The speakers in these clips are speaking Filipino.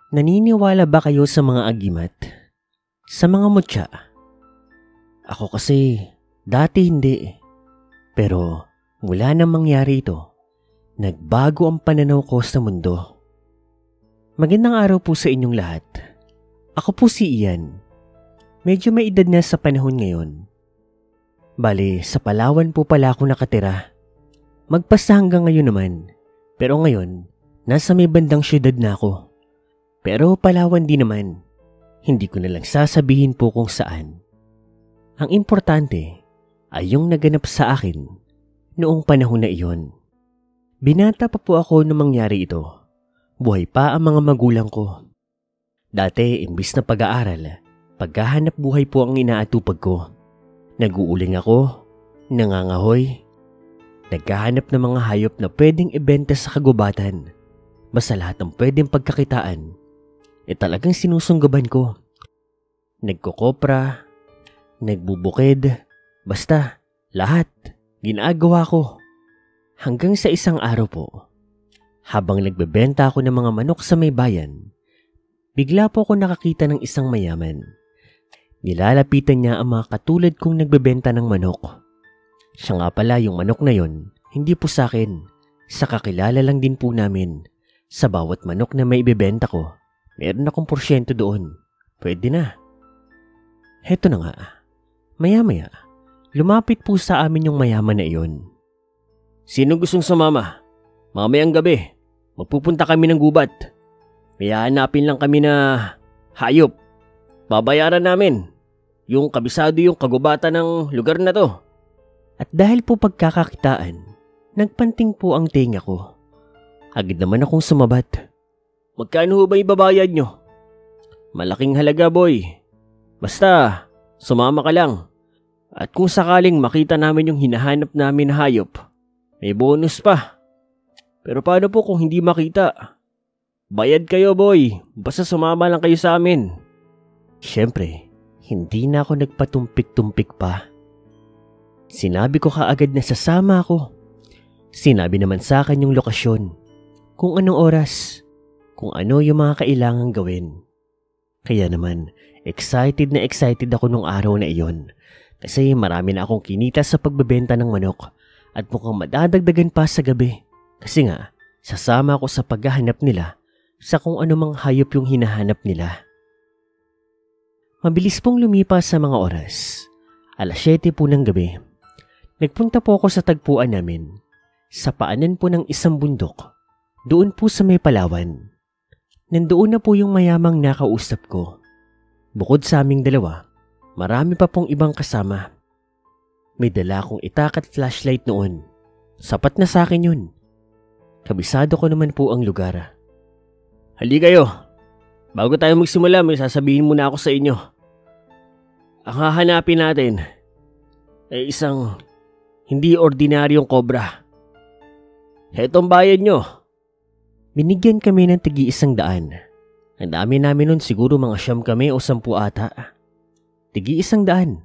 Naniniwala ba kayo sa mga agimat? Sa mga mutya? Ako kasi, dati hindi. Pero mula nang mangyari ito, nagbago ang pananaw ko sa mundo. Magandang araw po sa inyong lahat. Ako po si Ian. Medyo may edad na sa panahon ngayon. Bale, sa Palawan po pala ako nakatira. Magpasa hanggang ngayon naman. Pero ngayon, nasa may bandang syudad na ako. Pero Palawan din naman. Hindi ko na lang sasabihin po kung saan. Ang importante ay yung naganap sa akin noong panahon na iyon. Binata pa po ako nung mangyari ito. Buhay pa ang mga magulang ko. Dati, imbis na pag-aaral, paghahanap buhay po ang inaatupag ko. Nag-uuling ako, nangangahoy, naghahanap ng mga hayop na pwedeng ibenta sa kagubatan. Basta lahat ng pwedeng pagkakitaan, talagang sinusunggaban ko. Nagkokopra, nagbubukid, basta lahat ginagawa ko. Hanggang sa isang araw po, habang nagbebenta ako ng mga manok sa may bayan, bigla po ako nakakita ng isang mayaman. Nilalapitan niya ang mga katulad kong nagbebenta ng manok. Siya nga pala yung manok na yon, hindi po sa akin, sa kakilala lang din po namin. Sa bawat manok na may ibebenta ko, meron akong porsyento doon. Pwede na. Heto na nga. Maya-maya, lumapit po sa amin yung mayaman na iyon. Sino gustong sumama? Mamayang gabi, magpupunta kami ng gubat. May hahanapin lang kami na hayop. Babayaran namin. Yung kabisado yung kagubatan ng lugar na to. At dahil po pagkakakitaan, nagpanting po ang tenga ko. Agad naman akong sumabat. Magkano ba ibabayad nyo? Malaking halaga, boy. Basta, sumama ka lang. At kung sakaling makita namin yung hinahanap namin na hayop, may bonus pa. Pero paano po kung hindi makita? Bayad kayo, boy. Basta sumama lang kayo sa amin. Siyempre, hindi na ako nagpatumpik-tumpik pa. Sinabi ko kaagad na sasama ako. Sinabi naman sa akin yung lokasyon, kung anong oras, kung ano yung mga kailangang gawin. Kaya naman, excited na excited ako nung araw na iyon. Kasi marami na akong kinita sa pagbebenta ng manok at mukhang madadagdagan pa sa gabi. Kasi nga, sasama ako sa paghahanap nila sa kung anumang hayop yung hinahanap nila. Mabilis pong lumipas sa mga oras. 7:00 po ng gabi. Nagpunta po ako sa tagpuan namin. Sa paanan po ng isang bundok. Doon po sa may Palawan. Nandoon na po yung mayamang nakausap ko. Bukod sa aming dalawa, marami pa pong ibang kasama. May dala akong itak at flashlight noon. Sapat na sa akin yun. Kabisado ko naman po ang lugar. Hali kayo. Bago tayo magsimula, may sasabihin muna ako sa inyo. Ang hahanapin natin ay isang hindi ordinaryong kobra. Hetong bayad nyo. Binigyan kami ng tig-100. Ang dami namin nun, siguro mga 9 kami o 10 ata. Tig-100.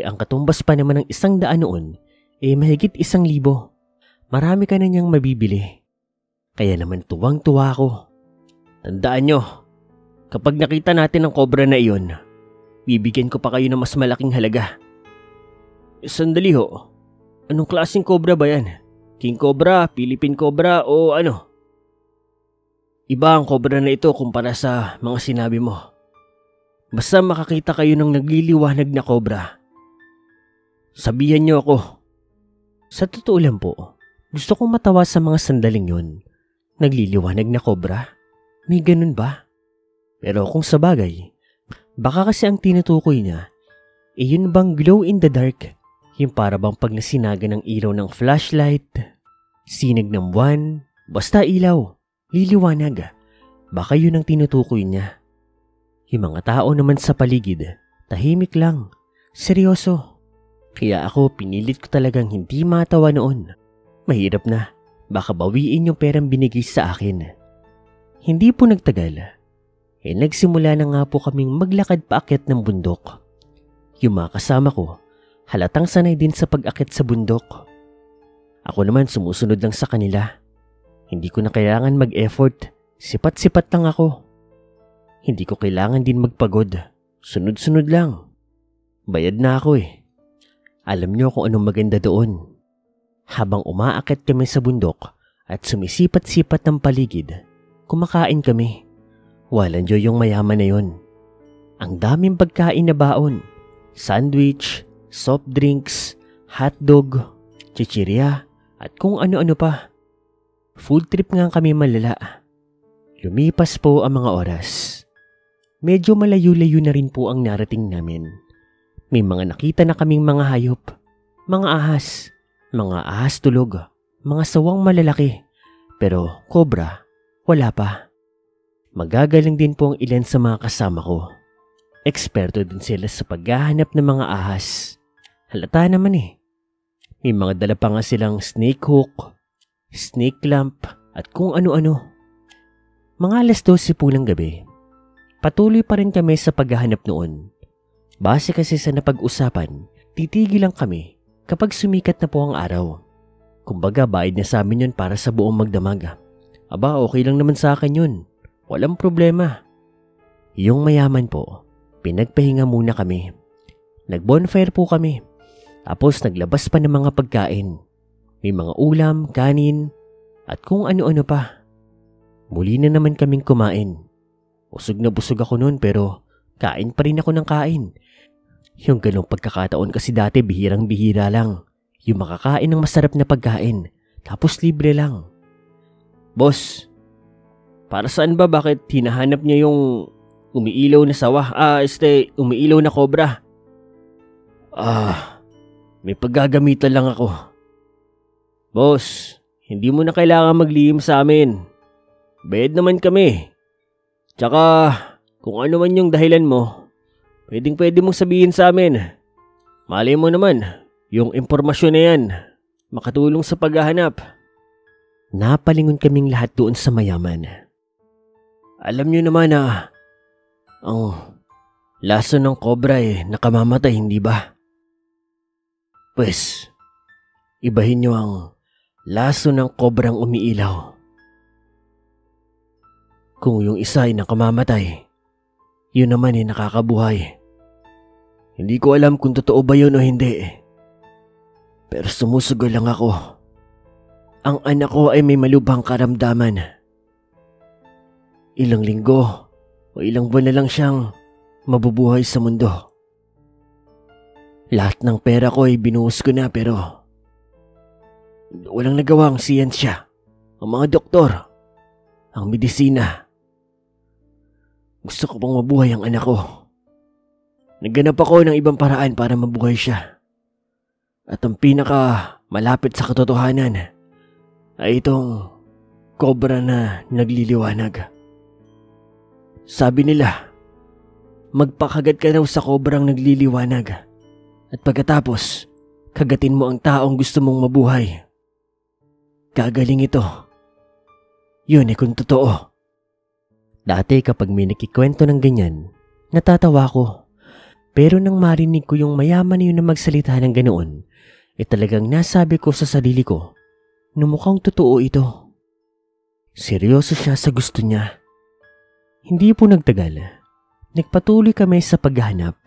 Ang katumbas pa naman ng 100 noon, mahigit 1,000. Marami ka na niyang mabibili. Kaya naman tuwang-tuwa ako. Tandaan nyo, kapag nakita natin ang kobra na iyon, bibigyan ko pa kayo ng mas malaking halaga. Sandali ho, anong klaseng kobra ba yan? King Cobra, Philippine Cobra o ano? Iba ang kobra na ito kumpara sa mga sinabi mo. Basta makakita kayo ng nagliliwanag na kobra, sabihan niyo ako. Sa totoo lang po, gusto kong matawa sa mga sandaling yun. Nagliliwanag na kobra? May ganun ba? Pero kung sa bagay, baka kasi ang tinutukoy niya, yun bang glow in the dark? Yung para bang pag nasinaga ng ilaw ng flashlight, sinag ng buwan, basta ilaw, liliwanag. Baka yun ang tinutukoy niya. Yung mga tao naman sa paligid, tahimik lang, seryoso. Kaya ako pinilit ko talagang hindi matawa noon. Mahirap na, baka bawiin yung perang binigay sa akin. Hindi po nagtagal. Nagsimula na nga po kaming maglakad paakyat ng bundok. Yung mga kasama ko, halatang sanay din sa pag-akyat sa bundok. Ako naman sumusunod lang sa kanila. Hindi ko na kailangan mag-effort. Sipat-sipat lang ako. Hindi ko kailangan din magpagod. Sunod-sunod lang. Bayad na ako eh. Alam niyo kung anong maganda doon. Habang umaakyat kami sa bundok at sumisipat-sipat ng paligid, kumakain kami. Walang Diyo yung mayaman na yun. Ang daming pagkain na baon. Sandwich, soft drinks, hotdog, chichirya, at kung ano-ano pa. Food trip nga kami malala. Lumipas po ang mga oras. Medyo malayo-layo na rin po ang narating namin. May mga nakita na kaming mga hayop, mga ahas tulog, mga sawang malalaki. Pero cobra, wala pa. Magagaling din po ang ilan sa mga kasama ko. Eksperto din sila sa paghahanap ng mga ahas. Halata naman eh. May mga dala pa nga silang snake hook, snake clamp, at kung ano-ano. Mga alas 12 po ng gabi. Patuloy pa rin kami sa paghahanap noon. Base kasi sa napag-usapan, titigil lang kami kapag sumikat na po ang araw. Kumbaga bayad na sa amin yun para sa buong magdamag. Aba, okay lang naman sa akin yun. Walang problema. Yung mayaman po, pinagpahinga muna kami. Nag-bonfire po kami. Tapos naglabas pa ng mga pagkain. May mga ulam, kanin, at kung ano-ano pa. Muli na naman kaming kumain. Busog na busog ako noon pero kain pa rin ako ng kain. Yung ganong pagkakataon kasi dati bihirang-bihira lang. Yung makakain ng masarap na pagkain, tapos libre lang. Boss, para saan ba bakit hinahanap niya yung umiilaw na sawa? Umiilaw na cobra. May paggagamitan lang ako. Boss, hindi mo na kailangan maglihim sa amin. Bayad naman kami. Tsaka, kung ano man yung dahilan mo, pwede mong sabihin sa amin. Malay mo naman, yung impormasyon na yan, makatulong sa paghahanap. Napalingon kaming lahat doon sa mayaman. Alam nyo naman na, ang laso ng cobra nakamamatay, hindi ba? Pues, ibahin nyo ang laso ng kobrang umiilaw. Kung yung isa ay nakamamatay, yun naman nakakabuhay. Hindi ko alam kung totoo ba yun o hindi. Pero sumusugal lang ako. Ang anak ko ay may malubhang karamdaman. Ilang linggo o ilang buwan na lang siyang mabubuhay sa mundo. Lahat ng pera ko ay binuhos ko na pero walang nagawa ang siyensya, ang mga doktor, ang medisina. Gusto ko pang mabuhay ang anak ko. Nagganap ako ng ibang paraan para mabuhay siya. At ang pinaka malapit sa katotohanan ay itong cobra na nagliliwanag. Sabi nila, magpakagat ka raw sa kobrang nagliliwanag. At pagkatapos, kagatin mo ang taong gusto mong mabuhay. Gagaling ito. Yun kung totoo. Dati kapag may nakikwento ng ganyan, natatawa ko. Pero nang marinig ko yung mayaman na yun na magsalita ng ganoon, talagang nasabi ko sa sarili ko na mukhang totoo ito. Seryoso siya sa gusto niya. Hindi po nagtagal. Nagpatuloy kami sa paghahanap.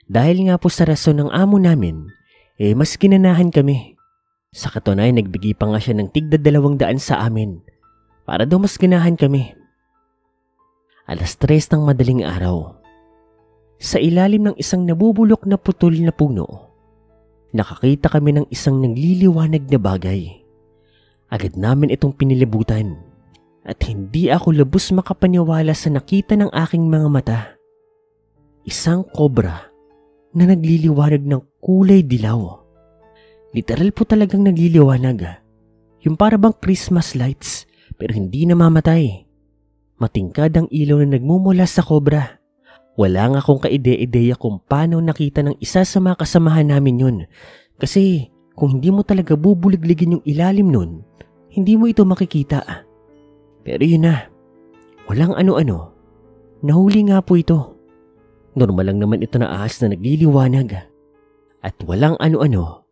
Dahil nga po sa rason ng amo namin, mas ginanahan kami. Sa katunayan, nagbigay pa nga siya ng tigda 200 sa amin para daw mas ganahan kami. Alas 3 ng madaling araw. Sa ilalim ng isang nabubulok na putol na puno, nakakita kami ng isang nagliliwanag na bagay. Agad namin itong pinilibutan at hindi ako lubos makapaniwala sa nakita ng aking mga mata. Isang cobra na nagliliwanag ng kulay dilaw. Literal po talagang nagliliwanag. Yung para bang Christmas lights pero hindi namamatay. Matingkad ang ilaw na nagmumula sa cobra. Wala nga akong kaide-ideya kung paano nakita ng isa sa mga kasamahan namin yun. Kasi kung hindi mo talaga bubuligligin yung ilalim nun, hindi mo ito makikita. Pero yun na, walang ano-ano. Nahuli nga po ito. Normal lang naman ito na ahas na nagliliwanag. At walang ano-ano.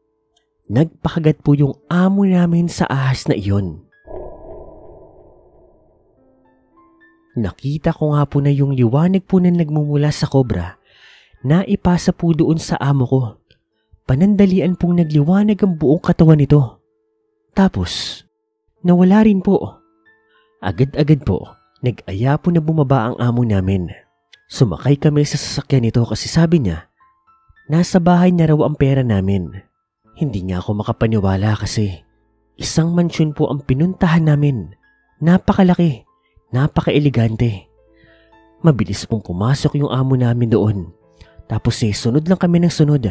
Nagpakagat po yung amo namin sa ahas na iyon. Nakita ko nga po na yung liwanag po na nagmumula sa kobra na ipasa po doon sa amo ko. Panandalian pong nagliwanag ang buong katawan nito. Tapos, nawala rin po. Agad-agad po, nag-aya po na bumaba ang amo namin. Sumakay kami sa sasakyan nito kasi sabi niya, nasa bahay na raw ang pera namin. Hindi nga ako makapaniwala kasi isang mansyon po ang pinuntahan namin. Napakalaki, napaka-elegante. Mabilis pong pumasok yung amo namin doon. Tapos sunod lang kami ng sunod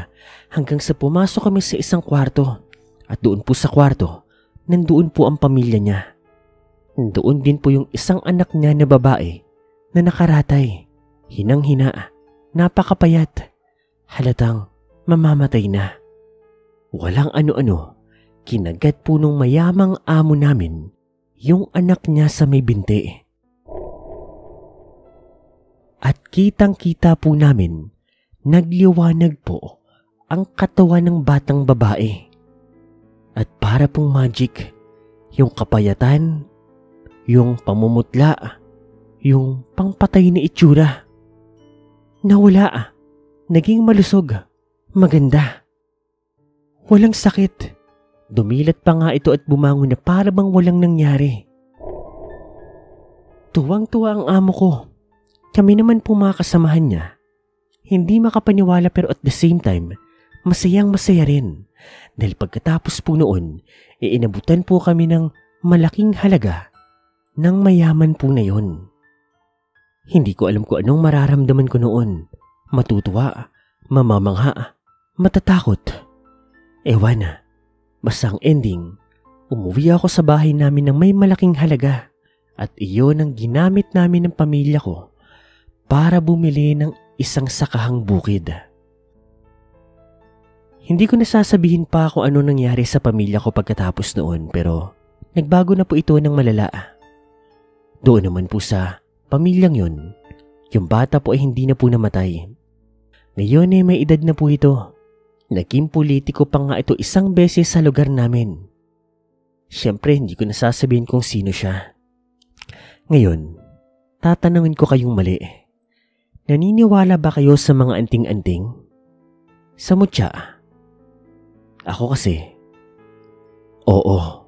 hanggang sa pumasok kami sa isang kwarto. At doon po sa kwarto, nandoon po ang pamilya niya. Doon din po yung isang anak niya na babae na nakaratay, hinang-hina, napakapayat, halatang mamamatay na. Walang ano-ano, kinagat po nung mayamang amo namin yung anak niya sa may binti. At kitang-kita po namin, nagliwanag po ang katawan ng batang babae. At para pong magic, yung kapayatan, yung pamumutla, yung pangpatay na itsura. Nawala, naging malusog, maganda. Walang sakit. Dumilat pa nga ito at bumangon na para bang walang nangyari. Tuwang-tuwa ang amo ko. Kami naman po mga kasamahan niya. Hindi makapaniwala pero at the same time, masayang masaya rin. Dahil pagkatapos po noon, inabutan po kami ng malaking halaga ng mayaman po na yon. Hindi ko alam kung anong mararamdaman ko noon. Matutuwa, mamamangha, matatakot. Ewan na. Basta ang ending, umuwi ako sa bahay namin ng may malaking halaga at iyon ang ginamit namin ng pamilya ko para bumili ng isang sakahang bukid. Hindi ko nasasabihin pa kung ano nangyari sa pamilya ko pagkatapos noon pero nagbago na po ito ng malala. Doon naman po sa pamilyang yun, yung bata po ay hindi na po namatay. Ngayon ay may edad na po ito. Naging politiko pa nga ito isang beses sa lugar namin. Siyempre hindi ko nasasabihin kung sino siya. Ngayon, tatanungin ko kayong mali. Naniniwala ba kayo sa mga anting-anting? Sa mutya? Ako kasi, oo.